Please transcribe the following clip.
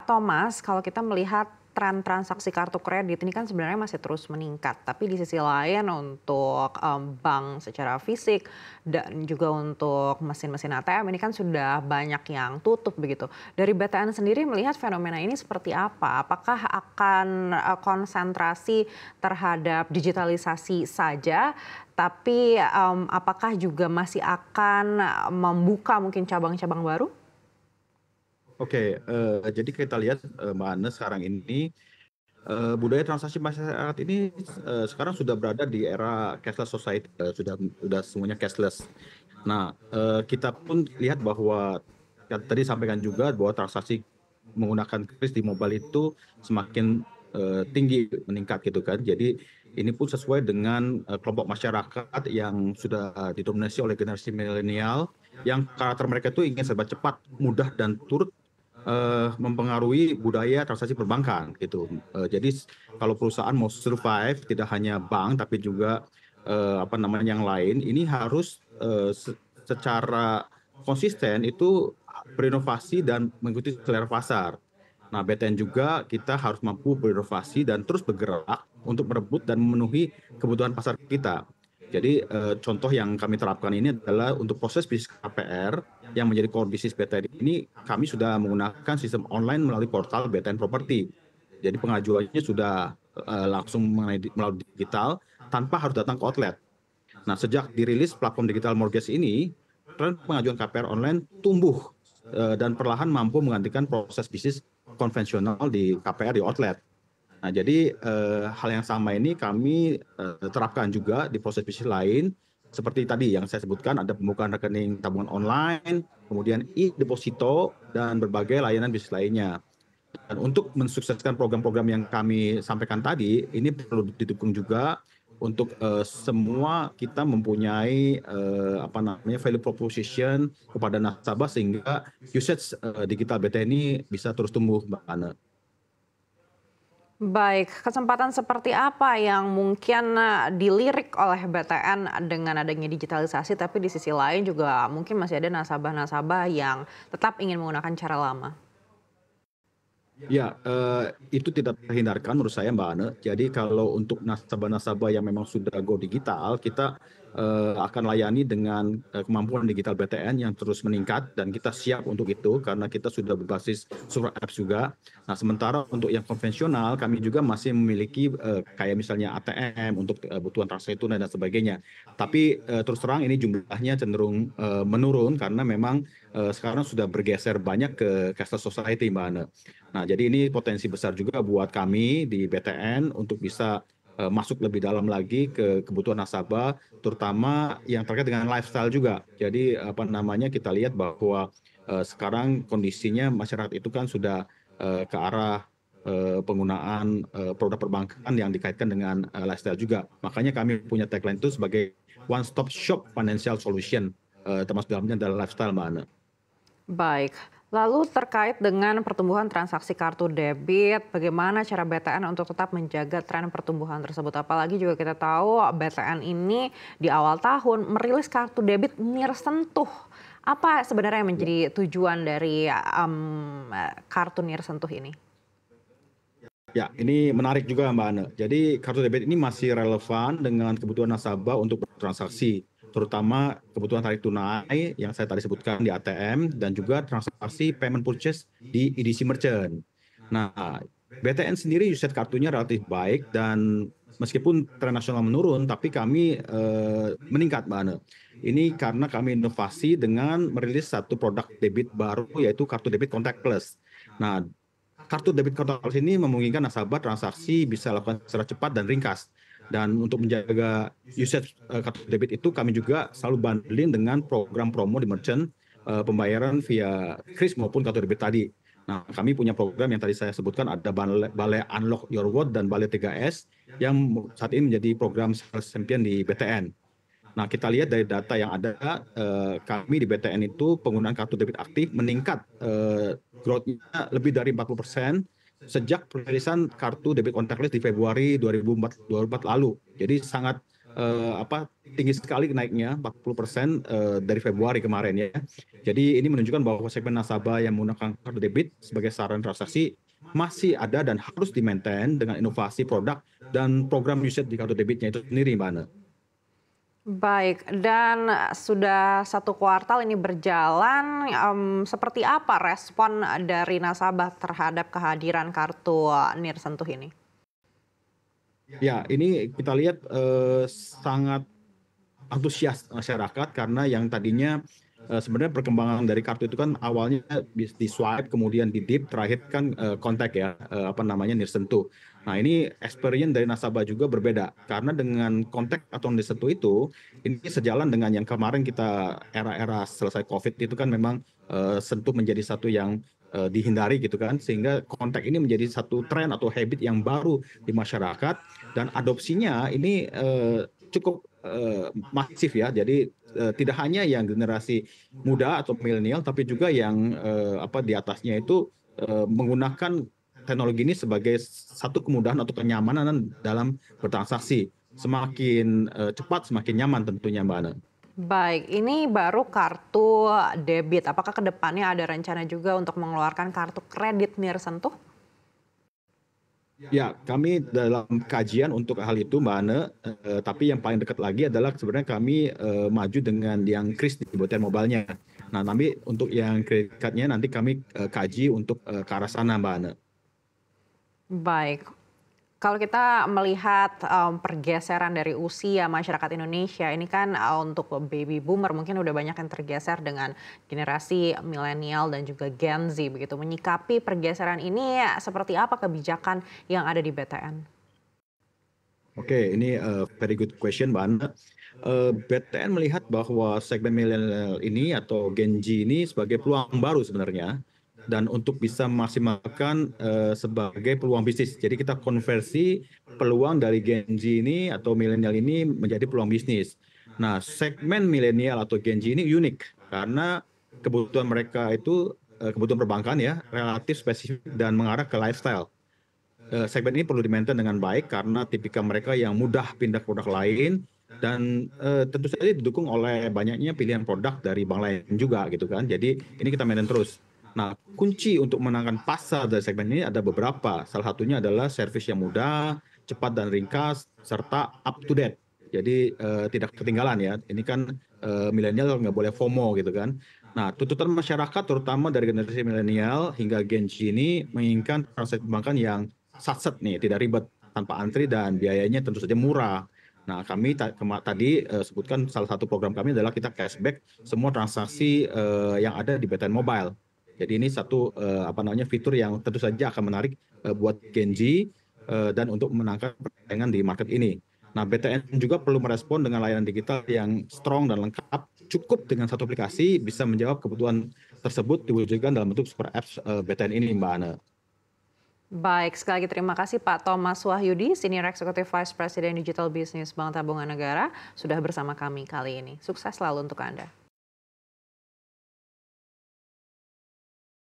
atau Mas, kalau kita melihat tren transaksi kartu kredit ini kan sebenarnya masih terus meningkat, tapi di sisi lain untuk bank secara fisik dan juga untuk mesin-mesin ATM ini kan sudah banyak yang tutup begitu. Dari BTN sendiri melihat fenomena ini seperti apa? Apakah akan konsentrasi terhadap digitalisasi saja, tapi apakah juga masih akan membuka mungkin cabang-cabang baru? Oke, jadi kita lihat Mbak Anne sekarang ini budaya transaksi masyarakat ini sekarang sudah berada di era cashless society, sudah semuanya cashless. Nah, kita pun lihat bahwa tadi sampaikan juga bahwa transaksi menggunakan kris di mobile itu semakin tinggi meningkat gitu kan. Jadi ini pun sesuai dengan kelompok masyarakat yang sudah didominasi oleh generasi milenial yang karakter mereka itu ingin serba cepat, mudah dan turut mempengaruhi budaya transaksi perbankan gitu. Jadi kalau perusahaan mau survive tidak hanya bank tapi juga yang lain, ini harus secara konsisten itu berinovasi dan mengikuti selera pasar. Nah, BTN juga kita harus mampu berinovasi dan terus bergerak untuk merebut dan memenuhi kebutuhan pasar kita. Jadi contoh yang kami terapkan ini adalah untuk proses bisnis KPR yang menjadi core bisnis BTN ini, kami sudah menggunakan sistem online melalui portal BTN Property. Jadi pengajuannya sudah langsung melalui digital tanpa harus datang ke outlet. Nah, sejak dirilis platform digital mortgage ini, tren pengajuan KPR online tumbuh dan perlahan mampu menggantikan proses bisnis konvensional di KPR di outlet. Nah, jadi hal yang sama ini kami terapkan juga di proses bisnis lain, seperti tadi yang saya sebutkan ada pembukaan rekening tabungan online, kemudian e-deposito, dan berbagai layanan bisnis lainnya. Dan untuk mensukseskan program-program yang kami sampaikan tadi, ini perlu didukung juga untuk semua kita mempunyai value proposition kepada nasabah sehingga usage digital BTN ini bisa terus tumbuh, Mbak Ana. Baik, kesempatan seperti apa yang mungkin dilirik oleh BTN dengan adanya digitalisasi, tapi di sisi lain juga mungkin masih ada nasabah-nasabah yang tetap ingin menggunakan cara lama? Ya, itu tidak terhindarkan menurut saya Mbak Ane. Jadi kalau untuk nasabah-nasabah yang memang sudah go digital, kita akan layani dengan kemampuan digital BTN yang terus meningkat dan kita siap untuk itu karena kita sudah berbasis super apps juga. Nah, sementara untuk yang konvensional kami juga masih memiliki kayak misalnya ATM untuk kebutuhan transaksi tunai dan sebagainya. Tapi terus terang ini jumlahnya cenderung menurun karena memang sekarang sudah bergeser banyak ke cashless society Mbak Ane. Nah, jadi ini potensi besar juga buat kami di BTN untuk bisa masuk lebih dalam lagi ke kebutuhan nasabah, terutama yang terkait dengan lifestyle juga. Jadi kita lihat bahwa sekarang kondisinya masyarakat itu kan sudah ke arah penggunaan produk perbankan yang dikaitkan dengan lifestyle juga. Makanya kami punya tagline itu sebagai one stop shop financial solution, termasuk dalamnya adalah lifestyle, Mbak Ana. Baik, lalu terkait dengan pertumbuhan transaksi kartu debit, bagaimana cara BTN untuk tetap menjaga tren pertumbuhan tersebut? Apalagi juga kita tahu BTN ini di awal tahun merilis kartu debit nirsentuh. Apa sebenarnya yang menjadi tujuan dari kartu nirsentuh ini? Ya, ini menarik juga Mbak Ane. Jadi kartu debit ini masih relevan dengan kebutuhan nasabah untuk bertransaksi, terutama kebutuhan tarik tunai yang saya tadi sebutkan di ATM dan juga transaksi payment purchase di EDC Merchant. Nah, BTN sendiri usage kartunya relatif baik dan meskipun tren nasional menurun, tapi kami meningkat Mbak Ane. Ini karena kami inovasi dengan merilis satu produk debit baru yaitu kartu debit contactless. Nah, kartu debit contactless ini memungkinkan nasabah transaksi bisa lakukan secara cepat dan ringkas. Dan untuk menjaga usage kartu debit itu kami juga selalu bundling dengan program promo di merchant pembayaran via kris maupun kartu debit tadi. Nah, kami punya program yang tadi saya sebutkan ada Balai Unlock Your World dan Balai 3S yang saat ini menjadi program sales champion di BTN. Nah, kita lihat dari data yang ada, kami di BTN itu penggunaan kartu debit aktif meningkat growth-nya lebih dari 40% sejak perilisan kartu debit contactless di Februari 2004 lalu. Jadi sangat tinggi sekali naiknya 40% dari Februari kemarin ya. Jadi ini menunjukkan bahwa segmen nasabah yang menggunakan kartu debit sebagai sarana transaksi masih ada dan harus di-maintain dengan inovasi produk dan program usage di kartu debitnya itu sendiri, Mbak Ana. Baik, dan sudah 1 kuartal ini berjalan, seperti apa respon dari nasabah terhadap kehadiran kartu Nirsentuh ini? Ya, ini kita lihat sangat antusias masyarakat karena yang tadinya sebenarnya perkembangan dari kartu itu kan awalnya di swipe kemudian di dip terakhir kan kontak ya nirsentuh. Nah ini experience dari nasabah juga berbeda karena dengan kontak atau nirsentuh itu ini sejalan dengan yang kemarin kita era-era selesai COVID itu kan memang sentuh menjadi satu yang dihindari gitu kan sehingga kontak ini menjadi satu tren atau habit yang baru di masyarakat dan adopsinya ini cukup masif ya. Jadi tidak hanya yang generasi muda atau milenial, tapi juga yang di atasnya itu menggunakan teknologi ini sebagai satu kemudahan atau kenyamanan dalam bertransaksi. Semakin cepat, semakin nyaman tentunya, Mbak Ana. Baik, ini baru kartu debit. Apakah ke depannya ada rencana juga untuk mengeluarkan kartu kredit Nirsentuh? Ya, kami dalam kajian untuk hal itu, Mbak Ane, tapi yang paling dekat lagi adalah sebenarnya kami maju dengan yang kris di BTN Mobile-nya. Nah, tapi untuk yang kredit card-nya nanti kami kaji untuk ke arah sana, Mbak Ane. Baik, kalau kita melihat pergeseran dari usia masyarakat Indonesia, ini kan untuk baby boomer mungkin udah banyak yang tergeser dengan generasi milenial dan juga Gen Z begitu. Menyikapi pergeseran ini seperti apa kebijakan yang ada di BTN? Oke, ini very good question, Mbak Ana. BTN melihat bahwa segmen milenial ini atau Gen Z ini sebagai peluang baru sebenarnya dan untuk bisa memaksimalkan sebagai peluang bisnis. Jadi kita konversi peluang dari Gen Z ini atau milenial ini menjadi peluang bisnis. Nah, segmen milenial atau Gen Z ini unik karena kebutuhan mereka itu kebutuhan perbankan ya relatif spesifik dan mengarah ke lifestyle. Segmen ini perlu di-maintain dengan baik karena tipikal mereka yang mudah pindah ke produk lain dan tentu saja didukung oleh banyaknya pilihan produk dari bank lain juga gitu kan. Jadi ini kita maintain terus. Nah, kunci untuk menangkan pasar dari segmen ini ada beberapa. Salah satunya adalah servis yang mudah, cepat dan ringkas, serta up to date. Jadi tidak ketinggalan ya. Ini kan milenial nggak boleh FOMO gitu kan. Nah, tuntutan masyarakat terutama dari generasi milenial hingga Gen Z ini menginginkan transaksi perbankan yang satset nih, tidak ribet, tanpa antri dan biayanya tentu saja murah. Nah, kami tadi sebutkan salah satu program kami adalah kita cashback semua transaksi yang ada di BTN Mobile. Jadi ini satu fitur yang tentu saja akan menarik buat Gen Z dan untuk menangkap persaingan di market ini. Nah, BTN juga perlu merespon dengan layanan digital yang strong dan lengkap, cukup dengan satu aplikasi bisa menjawab kebutuhan tersebut diwujudkan dalam bentuk super apps BTN ini, Mbak Ana. Baik, sekali lagi terima kasih Pak Thomas Wahyudi, Senior Executive Vice President Digital Business Bank Tabungan Negara, sudah bersama kami kali ini. Sukses selalu untuk Anda.